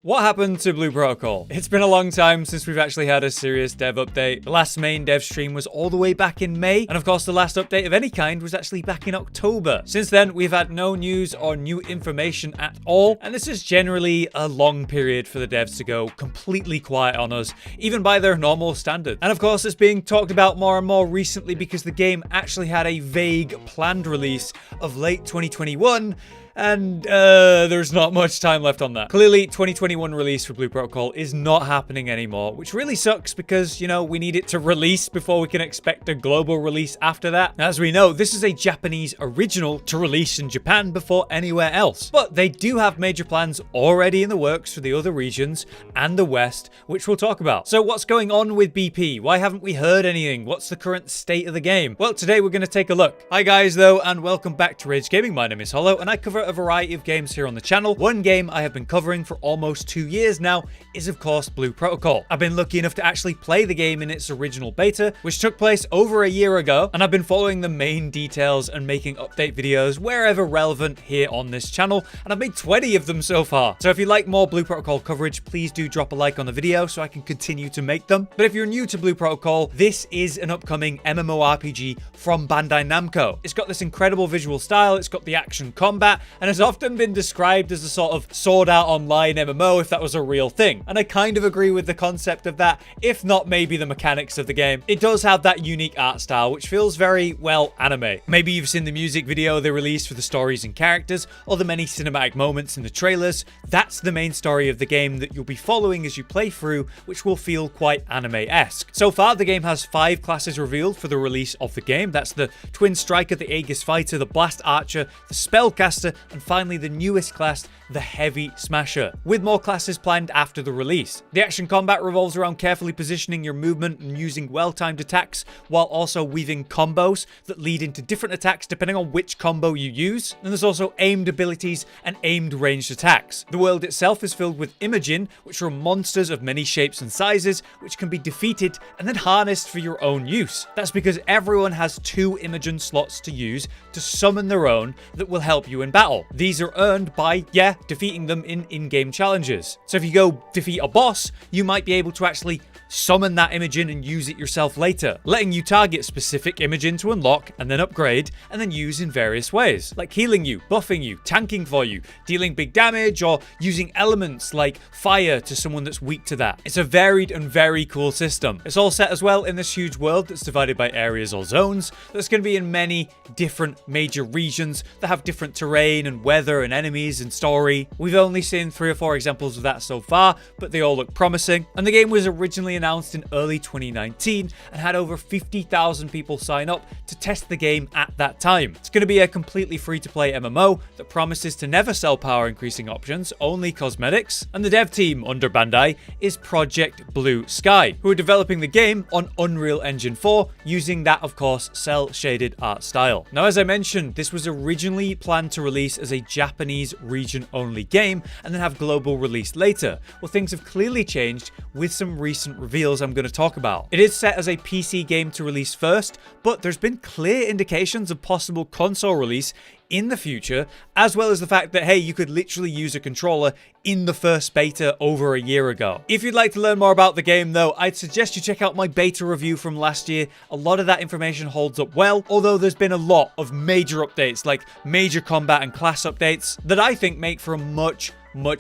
What happened to Blue Protocol? It's been a long time since we've actually had a serious dev update. The last main dev stream was all the way back in May, and of course the last update of any kind was actually back in October. Since then, we've had no news or new information at all, and this is generally a long period for the devs to go completely quiet on us, even by their normal standards. And of course, it's being talked about more and more recently because the game actually had a vague planned release of late 2021, and there's not much time left on that. Clearly, 2021 release for Blue Protocol is not happening anymore, which really sucks because, you know, we need it to release before we can expect a global release after that. As we know, this is a Japanese original to release in Japan before anywhere else. But they do have major plans already in the works for the other regions and the West, which we'll talk about. So what's going on with BP? Why haven't we heard anything? What's the current state of the game? Well, today we're going to take a look. Hi guys though, and welcome back to Rage Gaming. My name is Hollow, and I cover a variety of games here on the channel. One game I have been covering for almost 2 years now is of course Blue Protocol. I've been lucky enough to actually play the game in its original beta, which took place over a year ago, and I've been following the main details and making update videos wherever relevant here on this channel, and I've made 20 of them so far. So if you like more Blue Protocol coverage, please do drop a like on the video so I can continue to make them. But if you're new to Blue Protocol, this is an upcoming MMORPG from Bandai Namco. It's got this incredible visual style, it's got the action combat, and has often been described as a sort of Sword Art Online MMO if that was a real thing. And I kind of agree with the concept of that, if not maybe the mechanics of the game. It does have that unique art style, which feels very, well, anime. Maybe you've seen the music video they released for the stories and characters, or the many cinematic moments in the trailers. That's the main story of the game that you'll be following as you play through, which will feel quite anime-esque. So far, the game has 5 classes revealed for the release of the game. That's the Twin Striker, the Aegis Fighter, the Blast Archer, the Spellcaster, and finally the newest class, the Heavy Smasher, with more classes planned after the release. The action combat revolves around carefully positioning your movement and using well-timed attacks, while also weaving combos that lead into different attacks depending on which combo you use. And there's also aimed abilities and aimed ranged attacks. The world itself is filled with imajinn, which are monsters of many shapes and sizes, which can be defeated and then harnessed for your own use. That's because everyone has 2 imajinn slots to use to summon their own that will help you in battle. These are earned by, defeating them in in-game challenges. So if you go defeat a boss, you might be able to actually summon that imajinn and use it yourself later, letting you target specific imajinn to unlock and then upgrade and then use in various ways, like healing you, buffing you, tanking for you, dealing big damage, or using elements like fire to someone that's weak to that. It's a varied and very cool system. It's all set as well in this huge world that's divided by areas or zones that's going to be in many different major regions that have different terrain and weather and enemies and story. We've only seen 3 or 4 examples of that so far, but they all look promising. And the game was originally announced in early 2019 and had over 50,000 people sign up to test the game at that time. It's going to be a completely free-to-play MMO that promises to never sell power increasing options, only cosmetics. And the dev team under Bandai is Project Blue Sky, who are developing the game on Unreal Engine 4 using that, of course, cel-shaded art style. Now, as I mentioned, this was originally planned to release as a Japanese region-only game and then have global release later. Well, things have clearly changed with some recent reveals I'm going to talk about. It is set as a PC game to release first, but there's been clear indications of possible console release in the future, as well as the fact that, hey, you could literally use a controller in the first beta over a year ago. If you'd like to learn more about the game though, I'd suggest you check out my beta review from last year. A lot of that information holds up well, although there's been a lot of major updates, like major combat and class updates, that I think make for a much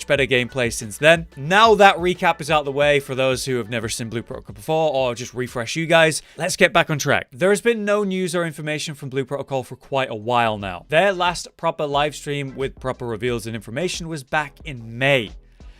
better gameplay since then. Now that recap is out of the way for those who have never seen Blue Protocol before, or just refresh you guys, let's get back on track. There has been no news or information from Blue Protocol for quite a while now. Their last proper live stream with proper reveals and information was back in May.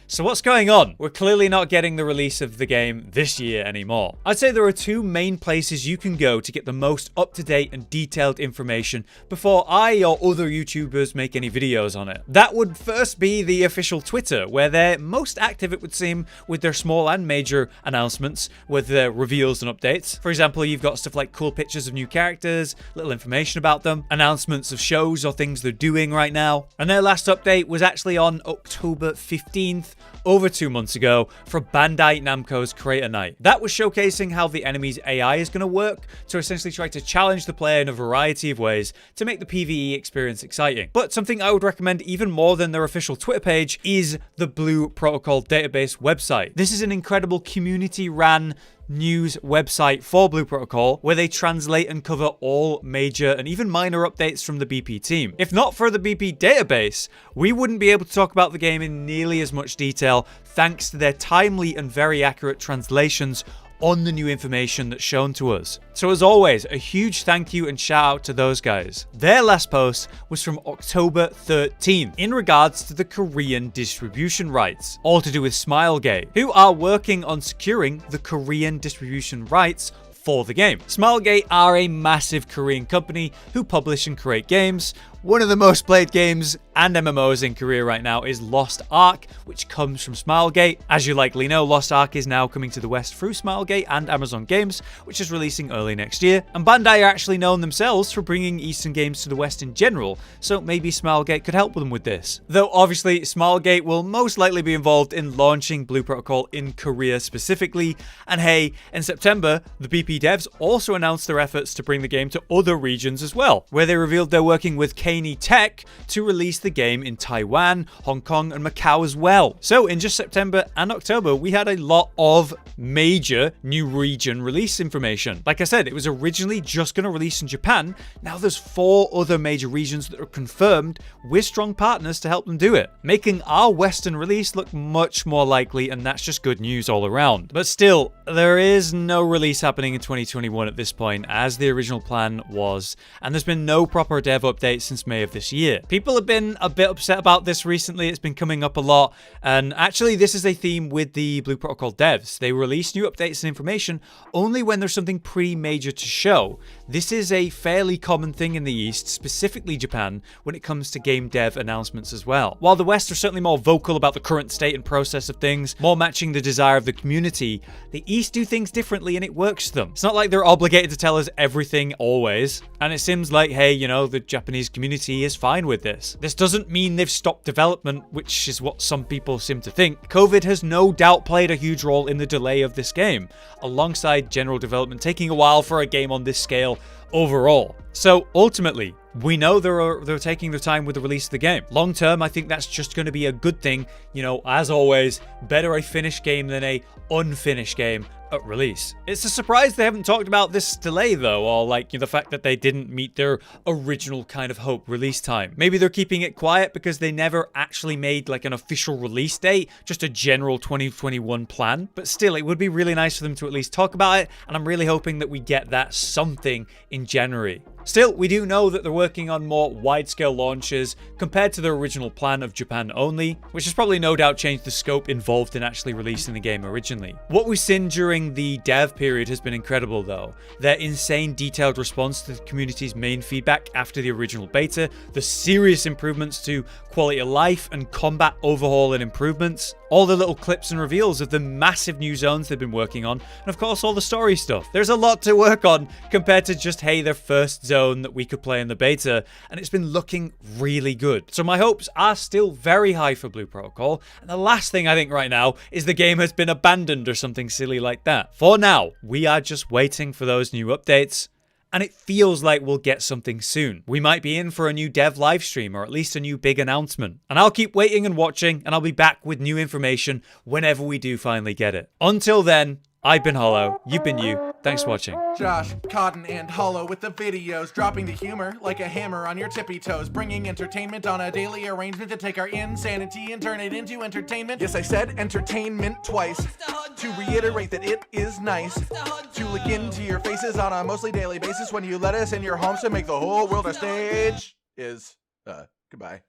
So what's going on? We're clearly not getting the release of the game this year anymore. I'd say there are 2 main places you can go to get the most up-to-date and detailed information before I or other YouTubers make any videos on it. That would first be the official Twitter, where they're most active, it would seem, with their small and major announcements, with their reveals and updates. For example, you've got stuff like cool pictures of new characters, little information about them, announcements of shows or things they're doing right now. And their last update was actually on October 15th, over 2 months ago for Bandai Namco's Creator Night. That was showcasing how the enemy's AI is going to work to essentially try to challenge the player in a variety of ways to make the PvE experience exciting. But something I would recommend even more than their official Twitter page is the Blue Protocol database website. This is an incredible community-ran news website for Blue Protocol where they translate and cover all major and even minor updates from the BP team. If not for the BP database, we wouldn't be able to talk about the game in nearly as much detail thanks to their timely and very accurate translations on the new information that's shown to us. So as always, a huge thank you and shout out to those guys. Their last post was from October 13th in regards to the Korean distribution rights, all to do with Smilegate, who are working on securing the Korean distribution rights for the game. Smilegate are a massive Korean company who publish and create games. One of the most played games and MMOs in Korea right now is Lost Ark, which comes from Smilegate. As you likely know, Lost Ark is now coming to the West through Smilegate and Amazon Games, which is releasing early next year. And Bandai are actually known themselves for bringing Eastern games to the West in general, so maybe Smilegate could help them with this. Though obviously, Smilegate will most likely be involved in launching Blue Protocol in Korea specifically. And hey, in September, the BP devs also announced their efforts to bring the game to other regions as well, where they revealed they're working with Tech to release the game in Taiwan, Hong Kong, and Macau as well. So in just September and October, we had a lot of major new region release information. Like I said, it was originally just going to release in Japan. Now there's 4 other major regions that are confirmed with strong partners to help them do it, making our Western release look much more likely, and that's just good news all around. But still, there is no release happening in 2021 at this point, as the original plan was, and there's been no proper dev update since May of this year. People have been a bit upset about this recently. It's been coming up a lot, and actually this is a theme with the Blue Protocol devs. They release new updates and information only when there's something pretty major to show. This is a fairly common thing in the East, specifically Japan, when it comes to game dev announcements as well. While the West are certainly more vocal about the current state and process of things, more matching the desire of the community, the East do things differently and it works for them. It's not like they're obligated to tell us everything always, and it seems like, hey, you know, the Japanese community is fine with this. This doesn't mean they've stopped development, which is what some people seem to think. COVID has no doubt played a huge role in the delay of this game, alongside general development taking a while for a game on this scale overall. So ultimately, we know they're taking their time with the release of the game. Long term, I think that's just going to be a good thing. You know, as always, better a finished game than a unfinished game at release. It's a surprise they haven't talked about this delay though, or like, you know, the fact that they didn't meet their original kind of hope release time. Maybe they're keeping it quiet because they never actually made like an official release date, just a general 2021 plan. But still, it would be really nice for them to at least talk about it, and I'm really hoping that we get that something in January. Still, we do know that they're working on more wide-scale launches compared to their original plan of Japan only, which has probably no doubt changed the scope involved in actually releasing the game originally. What we've seen during the dev period has been incredible though. Their insane detailed response to the community's main feedback after the original beta, the serious improvements to quality of life and combat overhaul and improvements, all the little clips and reveals of the massive new zones they've been working on, and of course all the story stuff. There's a lot to work on compared to just, hey, their first zone that we could play in the beta, and it's been looking really good. So my hopes are still very high for Blue Protocol, and the last thing I think right now is the game has been abandoned or something silly like that. For now, we are just waiting for those new updates, and it feels like we'll get something soon. We might be in for a new dev livestream, or at least a new big announcement. And I'll keep waiting and watching, and I'll be back with new information whenever we do finally get it. Until then, I've been Hollow, you've been you, thanks for watching. Josh, Cotton, and Hollow with the videos, dropping the humor like a hammer on your tippy toes, bringing entertainment on a daily arrangement to take our insanity and turn it into entertainment. Yes, I said entertainment twice, to reiterate that it is nice, to look into your faces on a mostly daily basis when you let us in your homes to make the whole world a stage. Goodbye.